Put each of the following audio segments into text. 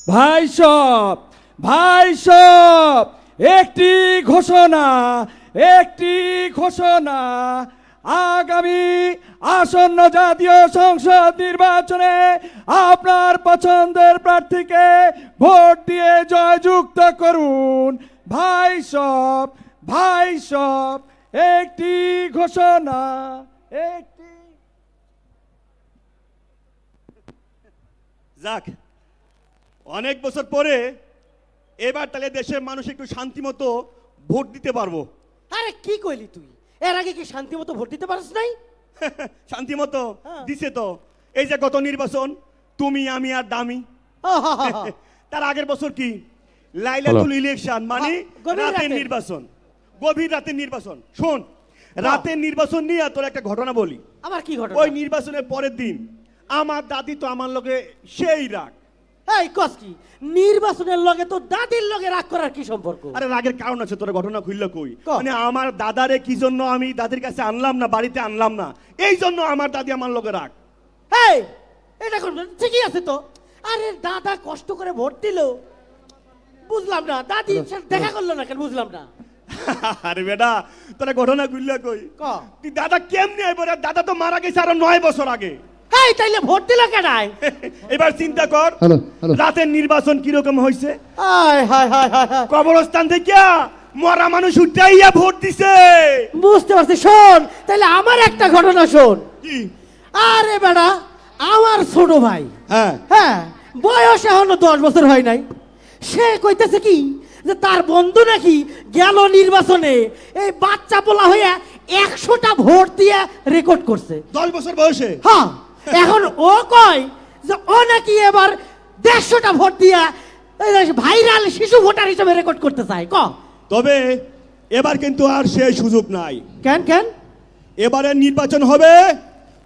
ভাই সব একটি ঘোষণা আগামী আসন্ন জাতীয় সংসদ নির্বাচনে আপনার পছন্দের প্রার্থীকে ভোট দিয়ে জয়যুক্ত করুন। ভাই সব একটি ঘোষণা যাক, অনেক বছর পরে এবার তাহলে দেশের মানুষ একটু শান্তি মতো ভোট দিতে পারবো। আরে কি কইলি তুই? এর আগে কি শান্তি মতো ভোট দিতে পারিস নাই? শান্তি মতো দিছে তো। এই যে গত নির্বাচন, তুমি আমি আর দামি। তার আগের বছর কি লাইলাতুল ইলেকশন, মানে রাতের নির্বাচন, গভীর রাতের নির্বাচন। শোন, রাতের নির্বাচন নিয়ে তোর একটা ঘটনা বলি। আবার কি ঘটনা? ওই নির্বাচনের পরের দিন আমার দাদি তো আমার লগে সেই রাগ। এই কস কি নির্বাচনের লগে তো দাদির লগে রাগ করার কি সম্পর্ক? আরে রাগের কারণ আছে, তোর ঘটনা খুললে কই। মানে আমার দাদারে কি জন্য আমি দাদির কাছে আনলাম না, বাড়িতে আনলাম না, এই জন্য আমার দাদি আমার লগে রাগ। এই এটা কোন ঠিকই আছে তো। আরে দাদা কষ্ট করে ভোট দিল, বুঝলাম না দাদি দেখা করলো না কেন, বুঝলাম না। আরে বেটা, তোর ঘটনা খুললে কই। তুই দাদা কেমনে আইব রে? দাদা তো মারা গেছে আরো 9 বছর আগে। এই তাইলে ভোট দিল কেডাই? এবার চিন্তা কর রাতের নির্বাচন কিরকম হয়েছে। কবরস্থান থেকে মরা মানুষ উঠাইয়া ভোট দিছে। বুঝতে পারছি। শোন তাইলে আমার একটা ঘটনা শোন। কি? আরে বেটা, আমার ছোট ভাই, হ্যাঁ বয়স এখনো 10 বছর হয় নাই, সে কইতেছে কি যে তার বন্ধু নাকি গেল নির্বাচনে এই বাচ্চা পোলা হইয়া 100টা ভোট দিয়ে রেকর্ড করছে 10 বছর বয়সে। হ্যাঁ, এখন ও কয় যে ও নাকি এবার 150টা ভোট দিয়া ভাইরাল শিশু ভোটার হিসেবে রেকর্ড করতে চায়। তবে এবার কিন্তু আর সেই সুযোগ নাই। কেন? এবারের নির্বাচন হবে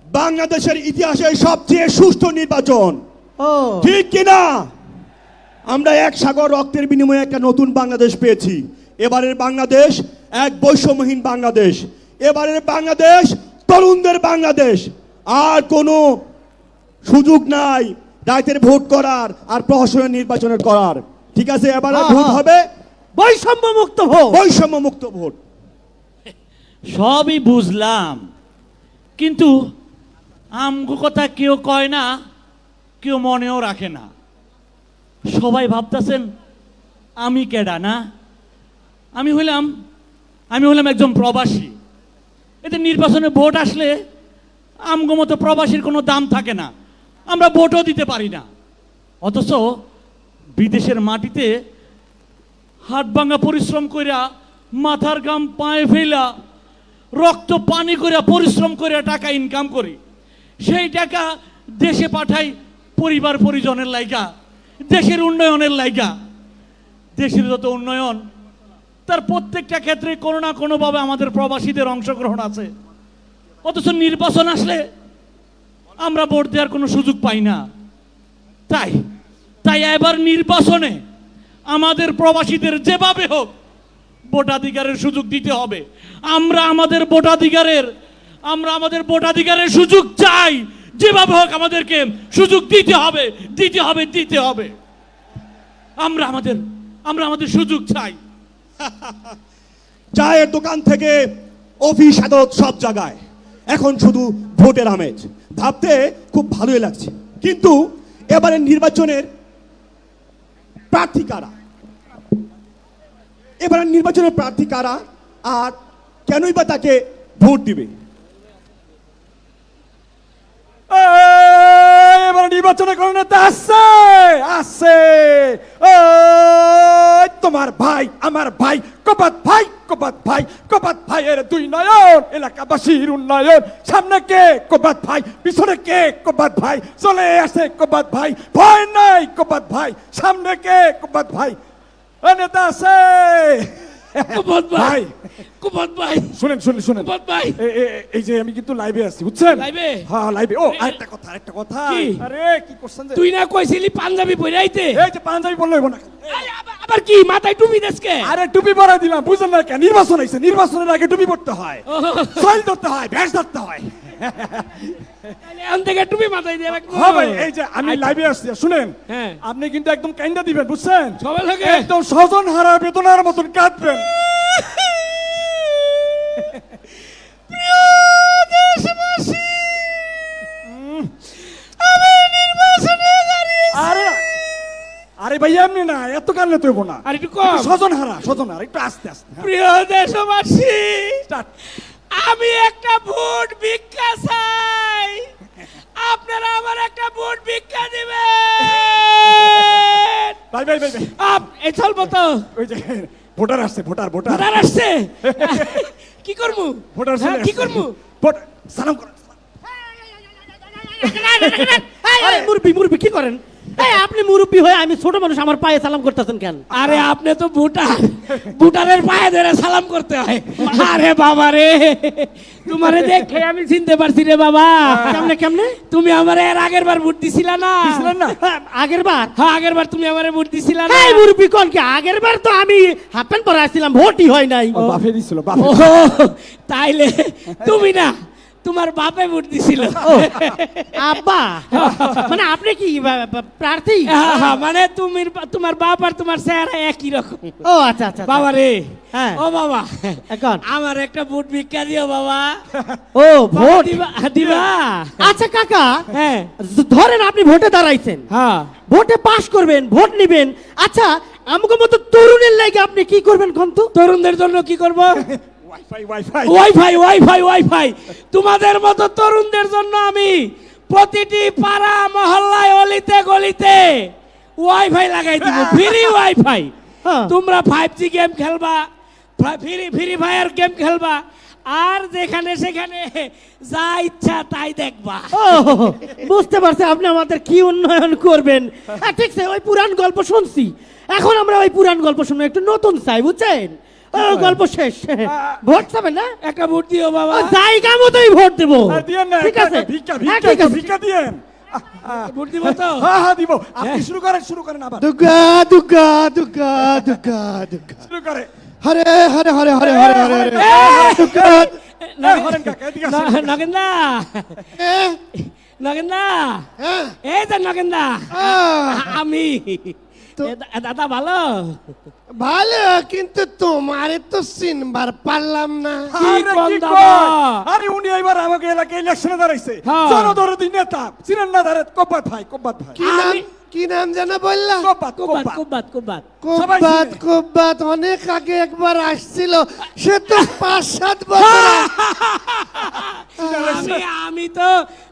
বাংলাদেশের ইতিহাসে সবচেয়ে সুষ্ঠু নির্বাচন। ঠিক কিনা? আমরা এক সাগর রক্তের বিনিময়ে একটা নতুন বাংলাদেশ পেয়েছি। এবারের বাংলাদেশ এক বৈষম্যহীন বাংলাদেশ। এবারের বাংলাদেশ তরুণদের বাংলাদেশ। আর কোনো সুযোগ নাই রাতের ভোট করার আর প্রহসনের নির্বাচনের করার। ঠিক আছে, এবারে ভোট হবে বৈষম্যমুক্ত ভোট। সবই বুঝলাম, কিন্তু আমগো কথা কেউ কয় না, কেউ মনেও রাখে না। সবাই ভাবতেছেন আমি কেডা না? আমি হইলাম একজন প্রবাসী। এতে নির্বাচনে ভোট আসলে আমগো মতো প্রবাসীর কোনো দাম থাকে না, আমরা ভোটও দিতে পারি না। অথচ বিদেশের মাটিতে হাত ভাঙা পরিশ্রম কইরা, মাথার ঘাম পায়ে ফেলা, রক্ত পানি করে পরিশ্রম করে টাকা ইনকাম করি, সেই টাকা দেশে পাঠাই পরিবার পরিজনের লাইগা, দেশের উন্নয়নের লাইগা। দেশের যত উন্নয়ন তার প্রত্যেকটা ক্ষেত্রে কোনো না কোনোভাবে আমাদের প্রবাসীদের অংশগ্রহণ আছে। অথচ নির্বাচন আসলে আমরা ভোট দেওয়ার কোনো সুযোগ পাই না। তাই এবার নির্বাচনে আমাদের প্রবাসীদের যেভাবে হোক ভোটাধিকারের সুযোগ দিতে হবে। আমরা আমাদের ভোটাধিকারের সুযোগ চাই। যেভাবে হোক আমাদেরকে সুযোগ দিতে হবে। আমরা আমাদের সুযোগ চাই। চায়ের দোকান থেকে অফিস আদালত সব জায়গায় এখন শুধু ভোটের আমেজ। ভাবতে খুব ভালোই লাগছে, কিন্তু এবারে নির্বাচনের প্রার্থী কারা আর কেনই বা তাকে ভোট দিবে? এবার নির্বাচনের কারণে তোমার ভাই, আমার ভাই, কপাত ভাইয়ের 2 নয়ন, এলাকাবাসীর উন্নয়ন। সামনে কে? কপাত ভাই। পিছনে কে? কপাত ভাই। চলে আসে কপাত ভাই, ভয় নাই কপাত ভাই। সামনে কে? কপাত ভাই। নেতা আছে শুনেন এই যে আমি কিন্তু লাইভে আছি, বুঝছেন? হ্যাঁ লাইভে। আরেকটা কথা আরে কি করছেন যে তুই না কইছিলি পাঞ্জাবি পরে আইতে? এই যে পাঞ্জাবি পরলে হইব না। আবার কি মাথায় টুপি দেশকে? আরে টুপি পরা দিলাম, বুঝলেন না কেন? নির্বাচন আইছে, নির্বাচনের আগে টুপি পরতে হয়, সয়েল ধরতে হয়, ভ্যাস ধরতে হয়। তাহলে এখান থেকে টুপি মাথায় দিয়ে রাখবো। হ্যাঁ ভাই, এই যে আমি লাইভে আসছি, শুনেন, হ্যাঁ। আপনি কিন্তু একদম কাইন্দা দিবেন, বুঝছেন? সবাই লাগে। একদম স্বজন হারা বেদনার মতন কাঁদবেন। প্রিয় দেশবাসী, আমি নির্বাচনে দাঁড়িয়েছি। আরে আরে ভাই, এমনি না, এত কান্না তো হইবো না। আর একটু কম। স্বজন হারা, স্বজন হারা, একটু আস্তে আস্তে। হ্যাঁ, প্রিয় দেশবাসী, start। আমি একটা ভোট ভিক্ষা চাই, আপনারা আমার একটা ভোট ভিক্ষা দিবেন। ভাই ভাই ভাই ভাই, এই চলবো তো, ওই যে ভোটার আসছে, ভোটার ভোটার ভোটার আসছে। কি করবো? ভোটার হ্যাঁ, কি করবো? সালাম করো। এই মুরব্বি মুরব্বি কি করেন? এই আপনি মুরব্বি হয়ে আমি ছোট মানুষ, আমার পায়ে সালাম করতেছেন কেন? আরে আপনি তো ভোটার, ভোটারের পায়ে ধরে সালাম করতে হয়। আরে বাবা রে, তোমারে দেখে আমি চিনতে পারছি রে বাবা। কেমনে কেমনে? তুমি আমার এর আগের বার ভোট দিছিলা না? দিছিলেন না? আগের বার? হ্যাঁ, আগের বার তুমি আমারে ভোট দিছিলা না? এই মুরব্বি কোন কি? আগের বার তো আমি হাফ প্যান্ট পরে আসছিলাম, ভোটই হয় নাই। ও বাফে দিছিল, ও বাফে। তাইলে তুমি না, তোমার বাপে ভোট দিছিল। আব্বা, মানে আপনি কি প্রার্থী? হ্যাঁ, মানে তুমি, তোমার বাপ আর তোমার চেহারা একই রকম। ও আচ্ছা আচ্ছা। বাবা রে, হ্যাঁ। ও বাবা, এখন আমার একটা ভোট ভিক্ষা দিও বাবা। ও ভোট দিবা দিবা? আচ্ছা কাকা, হ্যাঁ ধরেন আপনি ভোটে দাঁড়াইছেন, হ্যাঁ। ভোটে পাস করবেন, ভোট নিবেন। আচ্ছা আমাকে মতো তরুণের লাগে আপনি কি করবেন কোন তো? তরুণদের জন্য কি করব? Wifi wifi. Wifi wifi wifi. তোমাদের মতো তরুণদের জন্য আমি প্রতিটি পাড়া মহল্লায় অলিতে গলিতে ওয়াইফাই লাগাই দিব, ফ্রি ওয়াইফাই। হ্যাঁ। তোমরা 5G গেম খেলবা, ফ্রি ফায়ার গেম খেলবা, আর যেখানে সেখানে যা ইচ্ছা তাই দেখবা। ও বুঝতে পারছি আপনি আমাদের কি উন্নয়ন করবেন। ঠিক আছে, ওই পুরান গল্প শুনছি, এখন আমরা ওই পুরান গল্প শুনবো, একটু নতুন চাই, বুঝছেন? ও গল্প শেষ, ভোট পাবেন না? একটা ভোট দিও বাবা। ও, জায়গা মতোই ভোট দেবো। আর দিয়েন না, ঠিক আছে, ভিক্ষা হ্যাঁ, ভিক্ষা ঠিক আছে। ভিক্ষা দিয়েন। ভোট দিব তো? হ্যাঁ হ্যাঁ দিব। আপনি শুরু করেন আবার। দুর্গা দুর্গা দুর্গা দুর্গা দুর্গা শুরু করে। হরে হরে হরে হরে হরে হরে হরে দুর্গা হরেন কাকা, এদিকে আসেন। নগেন্দা, হ্যাঁ, নগেন্দা, হ্যাঁ, এই যে নগেন্দা, আহ, আমি। দাদা ভালো? ভালো, কিন্তু তোমারে তো চিনবার পারলাম না। আরে কোন কি দাদা? কয়? আরে উনি এবার আমাকে এলাকায় ইলেকশনে দাঁড়াইছে, হ্যাঁ। জনদরদি নেতা, চিনেন না? দাঁড়াত কব্বাত ভাই, কব্বাত ভাই, কি নাম, কি নাম যেন বললা? কব্বাত কুবাত কব্বাত। কুবাত কুবাত। সবাই কোব্বাত চিনে। কোব্বাত অনেক আগে একবার আসছিল, সে তো 5-7 বছর আমি তো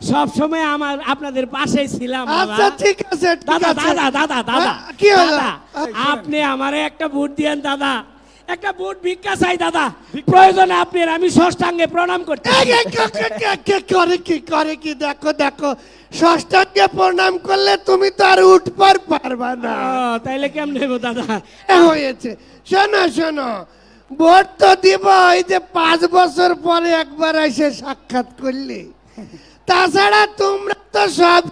সব সময় আপনাদের পাশেই ছিলাম বাবা। আচ্ছা ঠিক আছে ঠিক দাদা আছে। দাদা দাদা দাদা, হ্যাঁ, কি হলো? দাদা, আপনি আমারে একটা ভোট দিয়েন দাদা, একটা ভোট ভিক্ষা চাই দাদা। প্রয়োজনে আপনি আর আমি ষষ্ঠাঙ্গে প্রণাম করতে। এই, করে কি দেখো দেখো, ষষ্ঠাঙ্গে প্রণাম করলে তুমি তো আর উঠবার পারবা না। তাইলে কেমন নেবো দাদা? হয়েছে, শোনো শোনো, ভোট তো দিব, এই যে 5 বছর পরে একবার এসে সাক্ষাৎ করলে, তাছাড়া তোমরা তো সব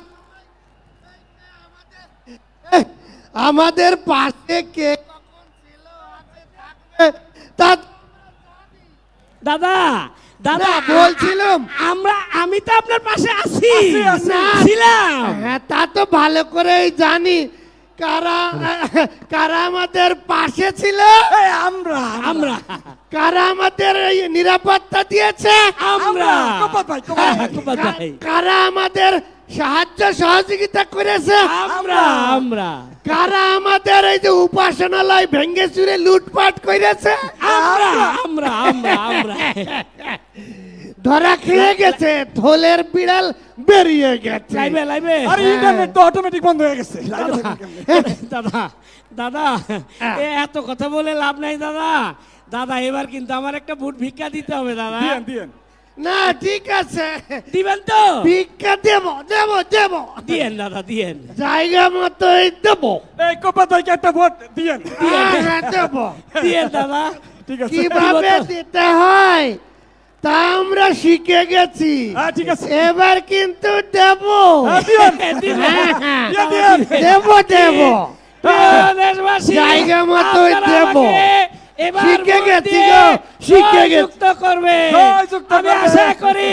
আমাদের পাশে কে কখন ছিল, আছে, থাকবে, তা দাদা দাদা না, বলছিলাম। আমি তো আপনার পাশে আছি, না, ছিলাম। হ্যাঁ তা তো ভালো করেই জানি, কারা কারা আমাদের পাশে ছিল, এই আমরা আমরা কারা আমাদের এই নিরাপত্তা দিয়েছে, আমরা কব্বাত ভাই, কব্বাত ভাই। কুবাত ভাই, কারা আমাদের সাহায্য সহযোগিতা করেছে, আমরা আমরা কারা আমাদের এই যে উপাসনালয় ভেঙ্গে চুরে লুটপাট করেছে, আমরা আমরা আমরা আমরা ধরা খেয়ে গেছে, থলের বিড়াল বেরিয়ে গেছে। লাইবে লাইবে আরে ইন্টারনেট তো অটোমেটিক বন্ধ হয়ে গেছে, লাইভে থাকবেন কেমনে? দাদা দাদা, এত কথা বলে লাভ নাই দাদা। দাদা এবার কিন্তু আমার একটা ভোট ভিক্ষা দিতে হবে দাদা। দিয়েন দিয়েন। না ঠিক আছে, দিবেন তো? ভিক্ষা দেব দেব দেব, দিয়েন দাদা দিয়েন। জায়গা মতোই দেব, এই কব্বাত ভাইকে একটা ভোট দিয়েন। হ্যাঁ, দেব। দিয়েন দাদা। ঠিক আছে। কিভাবে দিতে হয় তা আমরা শিখে গেছি, হ্যাঁ ঠিক আছে। এবার কিন্তু দেব, হ্যাঁ, দিয়েন। হ্যাঁ, হ্যাঁ, দিয়ে দিয়েন। দেব দেব, প্রিয় দেশবাসী, জায়গা মতোই আপনারা দেব। আমাকে এবার শিখে ভোট গেছি দিয়ে গো, শিখে গেছি। জয়যুক্ত করবে জয়যুক্ত আমি করবে। আশা করি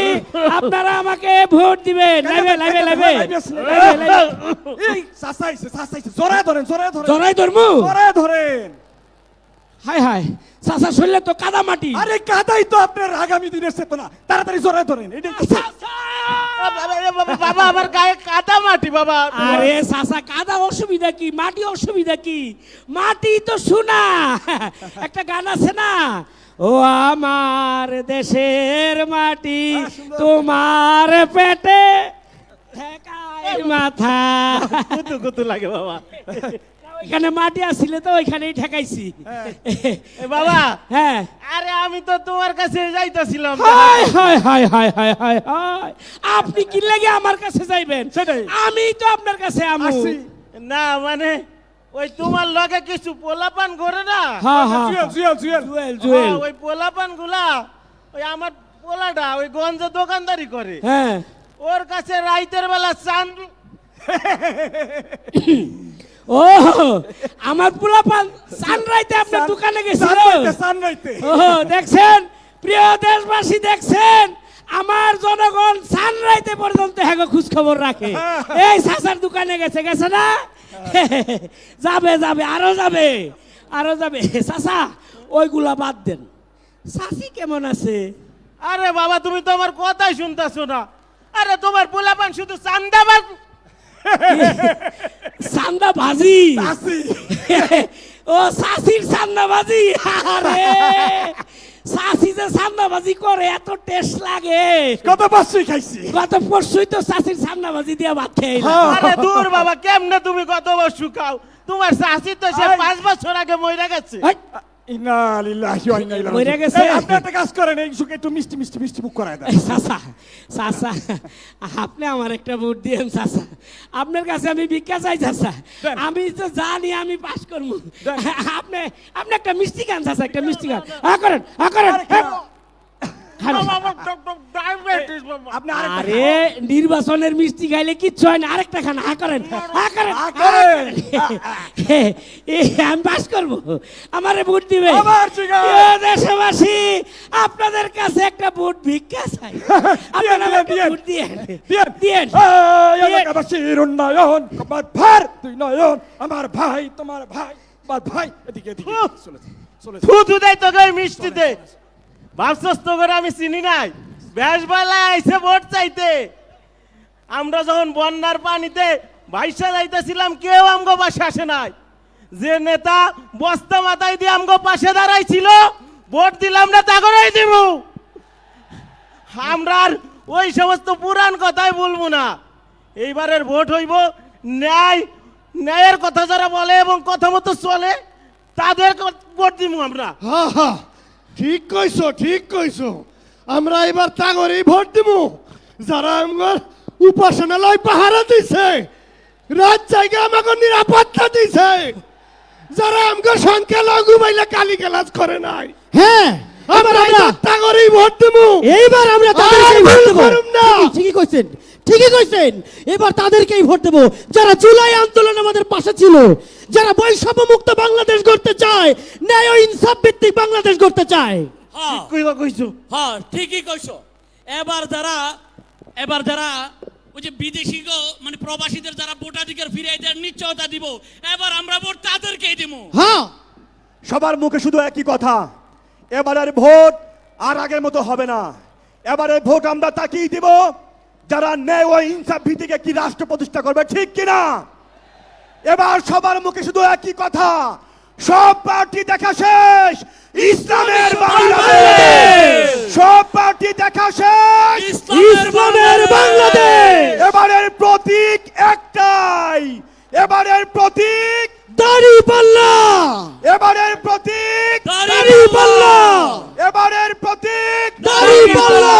আপনারা আমাকে ভোট দিবেন লাইবে লাইবে লাইবে এই সাসাইছে জোরে ধরেন জড়াই ধরমু জোরে ধরেন। হাই হাই চাচা শরীরে তো কাদা মাটি আরে কাদাই তো আপনার আগামী দিনের চেতনা, তাড়াতাড়ি জোরে ধরেন। এটা বাবা আমার গায়ে কাদা মাটি বাবা। আরে চাচা কাদা অসুবিধা কি, মাটি অসুবিধা কি, মাটি তো সোনা। একটা গান আছে না, ও আমার দেশের মাটি তোমার পেটে ঠেকায় মাথা। কুতু কুতু লাগে বাবা। এখানে মাটি আসলে তো ওইখানেই ঠেকাইছি। এ বাবা হ্যাঁ আরে আমি তো তোমার কাছে যাইতাছিলাম। Hi hi hi hi hi hi hi, আপনি কি লাগে আমার কাছে যাইবেন? সেটাই। আমি তো আপনার কাছে আমু। আসি। না মানে ওই তোমার লগে কিছু পোলাপান করে না, হ্যাঁ হ্যাঁ জুয়েল জুয়েল হ্যাঁ, জুয়েল ওই পোলাপান গুলা ওই আমার পোলাটা ওই গঞ্জে দোকানদারি করে, হ্যাঁ ওর কাছে রাইতের বেলা চান। ও আমার পোলাপান সানরাইতে আপনার দোকানে গেছিল। সানরাইতে ও দেখছেন প্রিয় দেশবাসী, দেখছেন আমার জনগণ সানরাইতে পর্যন্ত হ্যাঁ খোঁজ খবর রাখে। এই চাচার দোকানে গেছে গেছে না? যাবে যাবে আরো যাবে আরো যাবে। চাচা ওইগুলা বাদ দেন, চাচি কেমন আছে? আরে বাবা তুমি তো আমার কথাই শুনতেছো না। আরে তোমার পোলাপান শুধু চান্দাবাজ। চান্দা ভাজি আসি। ও চাষির চান্দা ভাজি। আরে চাষি যে চান্দা ভাজি করে এত টেস্ট লাগে। কত বাসি খাইছি। গত পরশুই তো চাষির চান্দা ভাজি দিয়ে ভাত খেয়ে আরে দূর বাবা, কেমনে তুমি কত বছর খাও? তোমার শাশি তো সে 5 বছর আগে মরে গেছে। ইন্না লিল্লাহি ওয়া ইন্না ইলাইহি মইরা রাজিউন। গেছে? এই, আপনি একটা কাজ করেন, এই সুখে একটু মিষ্টি মিষ্টি মিষ্টি মুখ করায় দেন। চাচা চাচা আপনি আমার একটা ভোট দিয়েন চাচা, আপনার কাছে আমি ভিক্ষা চাই চাচা। দেন। আমি তো জানি আমি পাস করবো। দেন। আপনি আপনি একটা মিষ্টি খান চাচা, একটা মিষ্টি খান। হ্যাঁ করেন হ্যাঁ করেন হ্যাঁ। খান। বাবা, আমার ডায়াবেটিস বাবা। আপনি আরেকটা আরে নির্বাচনের মিষ্টি খাইলে কিচ্ছু হয় না, আরেকটা খান। হ্যাঁ করেন হ্যাঁ করেন হ্যাঁ করেন। আমি পাস করবো, আমারে ভোট দিবে। আমার জিগার। প্রিয় দেশবাসী আপনাদের কাছে একটা ভোট ভিক্ষা চাই, আপনারা আমাকে ভোট দিয়েন দিয়েন। এই এলাকাবাসীর উন্নয়ন কবাদ ভার দুই নয়ন, আমার ভাই তোমার ভাই বাদ ভাই এদিকে এদিকে চলেছে চলেছে। থুতু দেয় তোকে ওই মিষ্টিতে। ভাবছস তো করে আমি চিনি নাই? বেশবেলা আইসে ভোট চাইতে। আমরা যখন বন্যার পানিতে ভাইসা যাইতেছিলাম কেউ আমগো পাশে আসে নাই। যে নেতা বস্তা মাথায় দিয়ে আমগো পাশে দাঁড়াইছিল ভোট দিলাম না তা করেই দিব। আমরা আর ওই সমস্ত পুরান কথাই বলবো না। এইবারের ভোট হইব ন্যায়, ন্যায়ের কথা যারা বলে এবং কথা মতো চলে তাদের ভোট দিব আমরা। হা হা ঠিক কইছো ঠিক কইছো, আমরা এবার তাগরেই ভোট দিব যারা আমার উপাসনালয় পাহারা দিছে, রাত জায়গা আমাকে নিরাপত্তা দিছে, যারা আমাকে সংখ্যালঘু বাইলে গালি গালাজ করে নাই। হ্যাঁ আমরা এবার তাগরেই ভোট দিব। এইবার আমরা তাদেরকেই ভোট দেব। করুম না। ঠিকই কইছেন ঠিকই কইছেন, এবার তাদেরকেই ভোট দেব যারা জুলাই আন্দোলনে আমাদের পাশে ছিল, যারা বৈষম্য মুক্ত বাংলাদেশ গড়তে চায়, ন্যায় ও ইনসাফ ভিত্তিক বাংলাদেশ গড়তে চায়। হ্যাঁ কইছো হ্যাঁ ঠিকই কইছো। এবার যারা ওই যে বিদেশি মানে প্রবাসীদের যারা ভোটাধিকার ফিরিয়ে দেওয়ার নিশ্চয়তা দিব, এবার আমরা ভোট তাদেরকেই দিব। হ্যাঁ সবার মুখে শুধু একই কথা, এবারের ভোট আর আগের মতো হবে না। এবারে ভোট আমরা তাকেই দিব যারা ন্যায় ও ইনসাফ ভিত্তিক একটি রাষ্ট্র প্রতিষ্ঠা করবে, ঠিক কিনা? এবার সবার মুখে শুধু একই কথা, সব পার্টি দেখা শেষ, ইসলামের বাংলাদেশ। সব পার্টি দেখা শেষ, ইসলামের বাংলাদেশ। এবারের প্রতীক একটাই, এবারের প্রতীক দাঁড়িপাল্লা, এবারের প্রতীক দাঁড়িপাল্লা, এবারের প্রতীক দাঁড়িপাল্লা।